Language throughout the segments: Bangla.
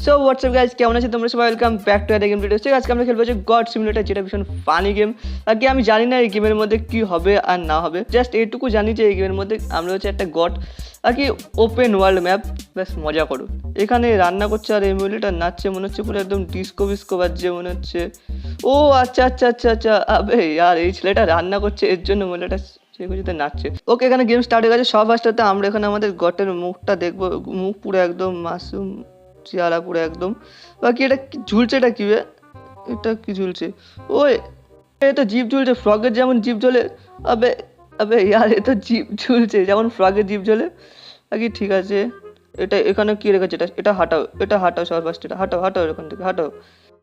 সো হোয়াটসঅ্যাপ গাইজ, কেমন আছে তোমরা সবাই? Welcome back to other game video. আজকে আমরা খেলবো যে গড সিমুলেটর, যেটা ভীষণ ফানি গেম। আগে আমি জানি না এই গেমের মধ্যে কি হবে আর না হবে, জাস্ট এইটুকু জানি যে এই গেমের মধ্যে আমরা হচ্ছে একটা গড আর কি ওপেন ওয়ার্ল্ড ম্যাপ, ব্যাস মজা করো। এখানে রান্না করছে আর এই মহিলাটা নাচছে, মনে হচ্ছে পুরো একদম ডিস্কো বিস্কো বাজছে মনে হচ্ছে। ও আচ্ছা আচ্ছা আচ্ছা আচ্ছা, আবে আর এই ছেলেটা রান্না করছে, এর জন্য মহিলাটা সেগুলোতে নাচছে। ওকে, এখানে গেম স্টার্ট হয়ে গেছে। সব ফার্স্টে আমরা এখানে আমাদের গটের মুখটা দেখবো। মুখ পুরো একদম মাসুম চেহারা পুরো একদম। বাকি এটা কি ঝুলছে? এটা কি? এটা কি ঝুলছে? ওই এ তো জিভ ঝুলছে, ফ্রগের যেমন জিভ ঝোলে। আবে আবে ইয়ার, এ তো জিভ ঝুলছে যেমন ফ্রগের জিভ ঝোলে। বাকি ঠিক আছে, এটা এখানে কি রেখেছে? এটা এটা হাঁটাও, এটা হাঁটাও সবার ফার্স্ট, এটা হাঁটাও হাঁটাও এখান থেকে হাঁটাও।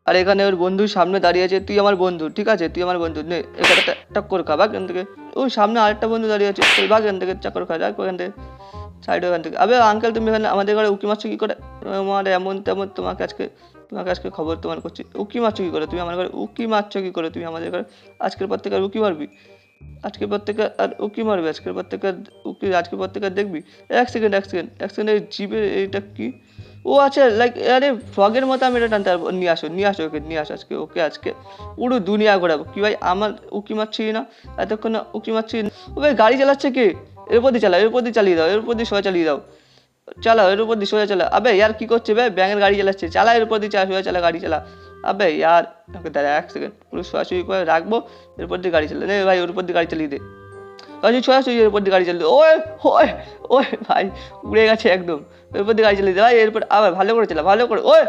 আর এখানে ওর বন্ধুর সামনে দাঁড়িয়ে আছে। তুই আমার বন্ধু, ঠিক আছে? তুই আমার বন্ধু নে, এখানে টক্কর খা, ভাগ এখান থেকে। ওই সামনে আরেকটা বন্ধু দাঁড়িয়ে আছে, তুই ভাগ এখান থেকে, চাকর খা, যাক ওখান থেকে, সাইড ওখান থেকে। আবে আঙ্কেল, তুমি এখানে আমাদের ঘরে উকি মারছো কী করে? আমার এমন তেমন তোমাকে আজকে খবর তোমার করছি। উকি মারছো কী করে তুমি আমার ঘরে? উকি মারছো কী করে তুমি আমাদের ঘরে? আজকের পর থেকে আর উকি মারবি? আজকের পর থেকে আর উকি মারবি? আজকের পর থেকে উকি, আজকের পর থেকে আর দেখবি? এক সেকেন্ড এই জিভে এইটা কি? ও আচ্ছা, লাইক আরে ফগের মতো আমি এটা টানতে পারবো। নিয়ে আসো ওকে, নিয়ে আসো আজকে ওকে, আজকে পুরো দুনিয়া ঘোরাবো। কি ভাই আমার উকি মারছি না এতক্ষণ? উকি মারছি না। ও ভাই গাড়ি চালাচ্ছে কে? এর উপর দিয়ে চালাও, এর উপর দিয়ে চালিয়ে দাও, এর উপর দিয়ে সোজা চালিয়ে দাও, চালাও এর উপর দিয়ে সোজা চালা। আবে ইয়ার কি করছে ভাই? ব্যাঙের গাড়ি চালাচ্ছে, চালা এর উপর দিয়ে সোজা চালা, গাড়ি চালা। আবে ইয়ার, ওকে দাঁড়া এক সেকেন্ড, পুরো সোজাসুজি করে রাখবো, এরপর দিয়ে গাড়ি চালা। নে ভাই ওর উপর দিয়ে গাড়ি চালিয়ে দে, সোজাসুজি এর উপর দিয়ে গাড়ি চালিয়ে দে। ওই ওই ওই ভাই উড়ে গেছে একদম। এর উপর দিয়ে গাড়ি চালিয়ে দে ভাই, এরপর আবার ভালো করে চালা, ভালো করে। ওই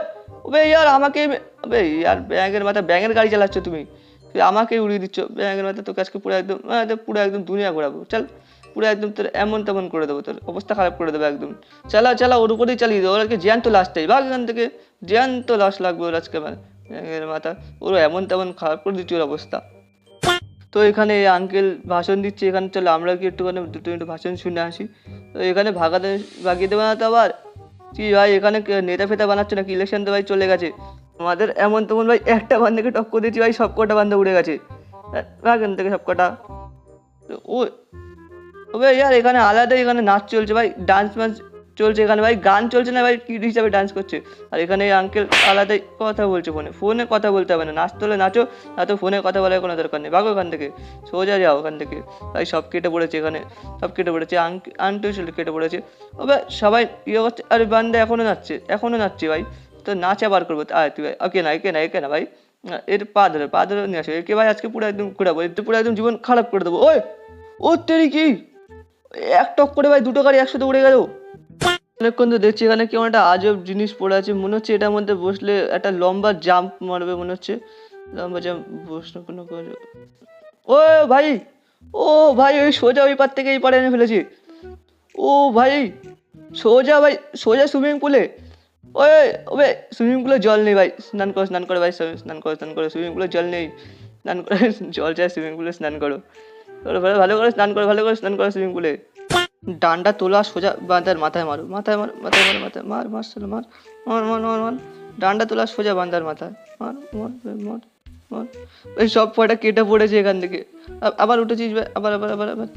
ওবে ইয়ার আমাকে, আবে ইয়ার ব্যাঙের মাথা, ব্যাঙের গাড়ি চালাচ্ছ তুমি, তুই আমাকে উড়িয়ে দিচ্ছ ব্যাঙের মাথা। তোকে আজকে পুরো একদম পুরো একদম দুনিয়া ঘোরাবো, চল পুরো একদম তোর এমন তেমন করে দেবো, তোর অবস্থা খারাপ করে দেবো একদম। চালা ওর উপরেই চালিয়ে দেবো, ওর আজকে জ্যান্ত লাশটাই, ভাগ এখান থেকে, জ্যান্ত লাশ লাগবে ওর আজকে। আমার ব্যাঙের মাথা ওর এমন তেমন খারাপ করে দিচ্ছি ওর অবস্থা। তো এখানে আঙ্কেল ভাষণ দিচ্ছে, এখানে চলো আমরা কি একটুখানি 2 মিনিট ভাষণ শুনে আসি। তো এখানে ভাগিয়ে দেবে না তো আবার? কি ভাই এখানে নেতা ফেতা বানাচ্ছে নাকি? ইলেকশন তো ভাই চলে গেছে আমাদের। এমন তেমন ভাই একটা বান্ধবকে টক্কর দিয়েছি ভাই, সব কটা বান্ধব উড়ে গেছে এখান থেকে সব কটা। ও ওবে ইয়ার এখানে আলাদা, এখানে নাচ চলছে ভাই, ডান্স ম্যান্স চলছে এখানে ভাই, গান চলছে না ভাই, কি হিসাবে ডান্স করছে। আর এখানে আঙ্কেল আলাদাই কথা বলছে, ফোনে কথা বলতে হবে না, নাচতে হলে নাচো, না তো ফোনে কথা বলার কোনো দরকার নেই, ভাগো ওখান থেকে, সোজা যাও ওখান থেকে। ভাই সব কেটে পড়েছে এখানে, সব কেটে পড়েছে, আন্টিও কেটে পড়েছে। ওবে সবাই ইয়ে করছে, আরে বান্দা এখনো নাচছে ভাই, তো নাচ আবার করবো। আয় তুই ভাই, একে না ভাই, এর পা ধরে নিয়ে আসো একে ভাই, আজকে পুরো একদম ঘুরাবো, এতে পুরো একদম জীবন খারাপ করে দেবো। ওই ও তেরি কি, এক টক করে ভাই দুটো গাড়ি একসাথে উড়ে গেল। অনেকক্ষণ তো দেখছি এখানে কেমন একটা আজব জিনিস পড়ে আছে, মনে হচ্ছে এটার মধ্যে বসলে একটা লম্বা জাম্প মারবে মনে হচ্ছে, লম্বা জাম্প বসলে কোনো কাজ। ও ভাই, ও ভাই ওই সোজা ওই পার থেকে এই পারে এনে ফেলেছি। ও ভাই সোজা সুইমিং পুলে। ওই ওবে সুইমিং পুলে জল নেই ভাই, স্নান করে ভাই, স্নান করে, সুইমিং পুলে জল নেই, স্নান করে, জল চাই সুইমিং পুলে, স্নান করো ভালো করে স্নান করো সুইমিং পুলে। ডান্ডা তোলা সোজা বান্দার মাথায় মারো, মাথায় মার, মার। ডান্ডা তোলা সোজা বান্দার মাথায় মার। ওই সব কয়টা কেটে পড়েছে এখান থেকে। আবার উঠেছিস আবার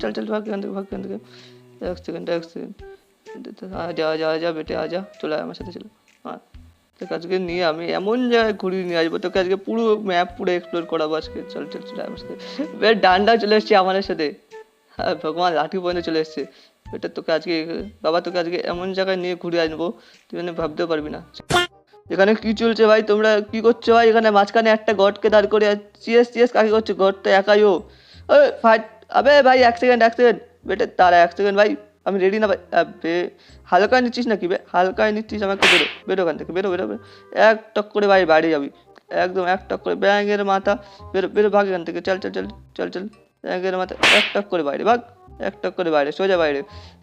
চল ভাগ এখান থেকে। এক সেকেন্ড যা বেটে যা, চলে আমার সাথে চলো। তোকে আজকে নিয়ে আমি এমন জায়গায় ঘুরিয়ে নিয়ে আসবো, তোকে আজকে পুরো ম্যাপ পুরো এক্সপ্লোর করাবো আজকে। চল আমার সাথে। ডান্ডা চলে এসছে আমাদের সাথে, হ্যাঁ ভগবান লাঠি পর্যন্ত চলে এসছে। এটা তোকে আজকে তোকে আজকে এমন জায়গায় নিয়ে ঘুরে আনবো তুই মানে ভাবতেও পারবি না। এখানে কি চলছে ভাই? তোমরা কি করছো ভাই? এখানে মাঝখানে একটা গডকে দাঁড় করে চিয়েস কাকে করছো? গড তো একাই ও। ফাইট। আবে ভাই এক সেকেন্ড বেটে তারা, এক সেকেন্ড ভাই, আমি রেডি না ভাই। আবে হালকায় নিচ্ছিস নাকি হালকায় নিচ্ছিস আমাকে? বেরো ওখান থেকে, বেরো এক টক করে ভাই বাড়ি যাবি একদম, এক টক করে ব্যাঙের মাথা, বেরো ভাগ এখান থেকে, চল ব্যাঙের মাথা, এক টক করে বাইরে ভাগ, এক টক করে বাইরে, সোজা বাইরে।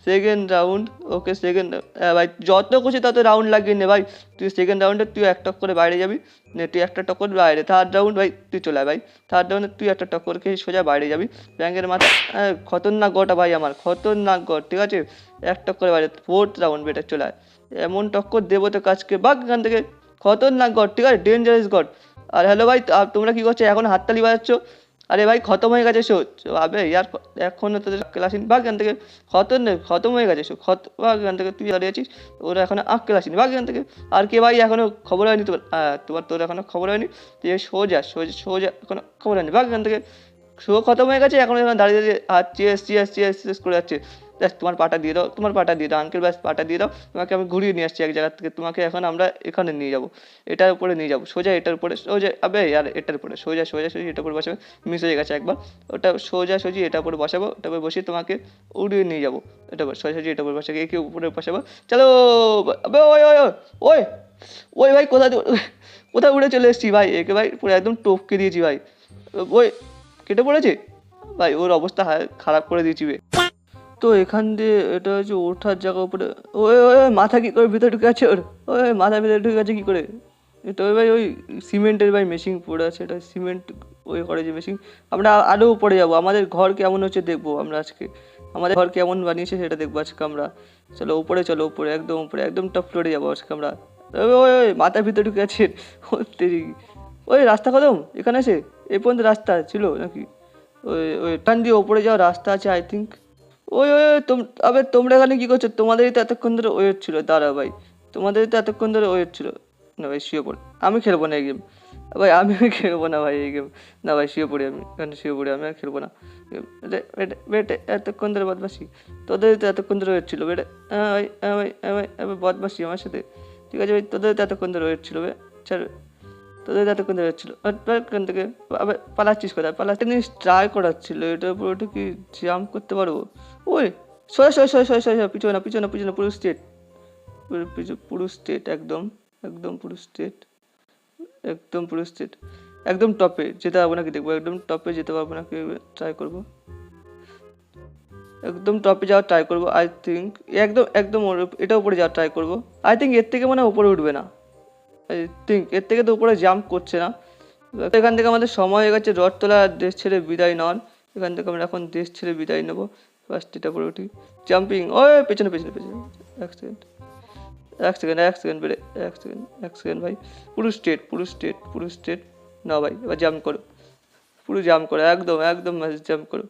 সেকেন্ড রাউন্ড, ওকে সেকেন্ড ভাই যত খুশি তত রাউন্ড লাগিয়ে নে ভাই। তুই সেকেন্ড রাউন্ডে তুই এক টক করে বাইরে যাবি, নে তুই একটা টক্কর বাইরে। থার্ড রাউন্ড ভাই তুই চলে ভাই, থার্ড রাউন্ডে তুই একটা টক্কর খেয়ে সোজা বাইরে যাবি। ব্যাঙের মাথা, খতরনাক গটা ভাই আমার, খতরনাক গট, ঠিক আছে? এক টক্কর বাইরে। ফোর্থ রাউন্ড বেটা চলে আয়, এমন টক্কর দেবো তো কাজকে, ভাগ এখান থেকে, খতরনাক গট, ঠিক আছে? Dangerous goat. আর হ্যালো ভাই, তোমরা কি করছো এখন? হাততালি বাজাচ্ছ? আরে ভাই খতম হয়ে গেছে শো। আবে ইয়ার এখনো তোদের ক্লাস ভাগ এখান থেকে। খতম হয়ে গেছে শো। ভাগ এখান থেকে, তুই দাঁড়িয়ে আছিস, ওরা এখনো ক্লাস ভাগ এখান থেকে। আর কে ভাই এখনো খবর হয়নি তোর এখনো খবর হয়নি, তুই সোজা সোজা সোজা এখনো খবর হয়নি, ভাগ এখান থেকে। শো খতম হয়ে গেছে, এখন দাঁড়িয়ে দাঁড়িয়ে চিয়ার্স করে যাচ্ছে। ব্যাস তোমার পাটা দিয়ে দাও, আঙ্কেল, ব্যাস পাটা দিয়ে দাও, তোমাকে আমি ঘুরিয়ে নিয়ে আসছি এক জায়গা থেকে, তোমাকে এখন আমরা এখানে নিয়ে যাবো, এটার উপরে নিয়ে যাবো, সোজা এটার উপরে সোজা, আবে আর এটার উপরে সোজা এটার উপরে বসাবো, মিস হয়ে গেছে একবার, ওটা সোজি এটার উপরে বসাবো, ওটার উপরে বসিয়ে তোমাকে উড়িয়ে নিয়ে যাবো, এটা সোজাসুজি এটার উপরে বসাবো, একে উপরে বসাবো, চলো। আবে ওই ওই ওই ওই ভাই কোথায় উড়ে চলে এসেছি ভাই, একে ভাই পুরো একদম টপকে দিয়েছি ভাই, ওই কেটে পড়েছে ভাই, ওর অবস্থা খারাপ করে দিয়েছি বে। তো এখান দিয়ে এটা হচ্ছে ওঠার জায়গা উপরে, ওই ওই মাথা কী করে ভিতরে ঢুকে আছে ওর, ওই মাথা ভিতরে ঢুকে আছে কী করে, এটা ওই ভাই ওই সিমেন্টের ভাই মেশিন পড়ে আছে, এটা সিমেন্ট ওই করে যে মেশিন। আমরা আরও উপরে যাবো, আমাদের ঘর কেমন হচ্ছে দেখবো আমরা আজকে, আমাদের ঘর কেমন বানিয়েছে সেটা দেখবো আজকে আমরা। চলো উপরে, উপরে একদম টপ ফ্লোরে যাবো আজকে আমরা। ওই ওই ওই মাথার ভিতরে ঢুকে আছে ওই রাস্তা কদম এখানে আছে, এই পর্যন্ত রাস্তা ছিল নাকি, ওই টান দিয়ে ওপরে যাওয়ার রাস্তা আছে আই থিঙ্ক। ওই ওই আবে তোমরা এখানে কী করছো, তোমাদেরই তো এতক্ষণ ধরে ওয়েট ছিল, দাঁড়া ভাই, তোমাদেরই তো এতক্ষণ ধরে ওয়েট ছিল। না ভাই শুয়ে পড়, আমি খেলবো না এই গেম ভাই, আমি খেলবো না ভাই এই গেম, না ভাই শুয়ে পড়ি, আমি এখানে শুয়ে পড়ি, আমি আর খেলবো না। বেটে এতক্ষণ ধরে বদমাসি, তোদের তো এতক্ষণ ধরে ওয়েট ছিল বেটে, হ্যাঁ ভাই হ্যাঁ ভাই হ্যাঁ ভাই হ্যাঁ ভাই বদমাসি আমার সাথে, ঠিক আছে ভাই, তোদের তো এতক্ষণ ধরে ওয়েট ছিল বে, ছাড়, তোদের এতক্ষণ ধরে ছিল এখান থেকে, আবার পালাচ্ছিস কোথায়, পালাতে জিনিস ট্রাই করাচ্ছিল, এটার উপর ওটা কি জাম্প করতে পারবো, ওই সোজা পিছনে পুরো স্ট্রেট, পুরো স্ট্রেট একদম, পুরো স্ট্রেট, পুরো স্ট্রেট, একদম টপে যেতে পারবো নাকি দেখবো, একদম টপে যেতে পারবো নাকি ট্রাই করবো, একদম টপে যাওয়ার ট্রাই করবো আই থিঙ্ক, একদম এটা উপরে যাওয়ার ট্রাই করবো আই থিঙ্ক, এর থেকে মনে হয় উপরে উঠবে না আই থিঙ্ক, এর থেকে তো উপরে জাম্প করছে না। এখান থেকে আমাদের সময় হয়ে গেছে রথ তোলা, দেশ ছেড়ে বিদায় নেওয়ার, এখান থেকে আমরা এখন দেশ ছেড়ে বিদায় নেবো, ফার্স্ট এটা পরে উঠি, জাম্পিং, ওই পেছনে এক সেকেন্ড বেড়ে, এক সেকেন্ড ভাই, পুরো স্ট্রেট, না ভাই এবার জাম্প করো, পুরো জাম্প করো, একদম জাম্প করো,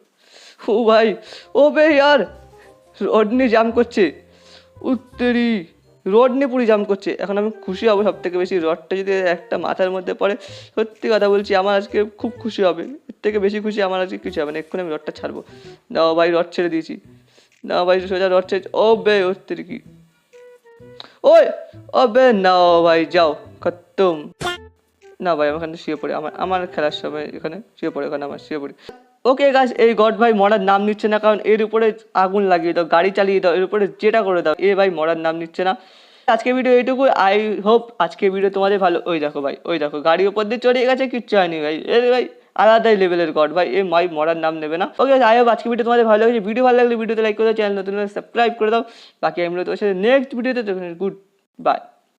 ও ভাই, ও বে ইয়ার রড নিয়ে জাম্প করছে, উত্তরি রড নিয়ে পুরো জাম্প করছে, এখন আমি খুশি হবো সব থেকে বেশি, রডটা যদি একটা মাথার মধ্যে পড়ে, সত্যি কথা বলছি আমার আজকে খুব খুশি হবে, এর থেকে বেশি খুশি আমার আজকে কিছু হবে না, এক্ষুনি আমি রডটা ছাড়বো, না ভাই রড ছেড়ে দিয়েছি, না ভাই সোজা রড ছেড়ে, ও বে উত্তরি কি, ওই বে না ভাই যাও খতম, না ভাই আমার এখানে শুয়ে পড়ে, আমার খেলার সময় এখানে শুয়ে পড়ে, এখানে আমার শুয়ে পড়ি। ওকে গাছ, এই গড ভাই মরার নাম নিচ্ছে না, কারণ এর উপরে আগুন লাগিয়ে দাও, গাড়ি চালিয়ে দাও, এর উপরে যেটা করে দাও, এ ভাই মরার নাম নিচ্ছে না। আজকে ভিডিও এইটুকু, আই হোপ আজকে ভিডিও তোমাদের ভালো, ওই দেখো ভাই, ওই দেখো গাড়ির উপর দিয়ে চড়ে গেছে, কিচ্ছু হয়নি ভাই, এর ভাই আলাদাই লেভেলের গড ভাই, এ মাই মরার নাম নেবে না। ওকে আই হোপ আজকে ভিডিও তোমাদের ভালো লাগছে, ভিডিও ভালো লাগলে ভিডিওতে লাইক করে দাও, চ্যানেল নতুন সাবস্ক্রাইব করে দাও, বাকি আমি তোমার সাথে নেক্সট ভিডিওতে, গুড বাই।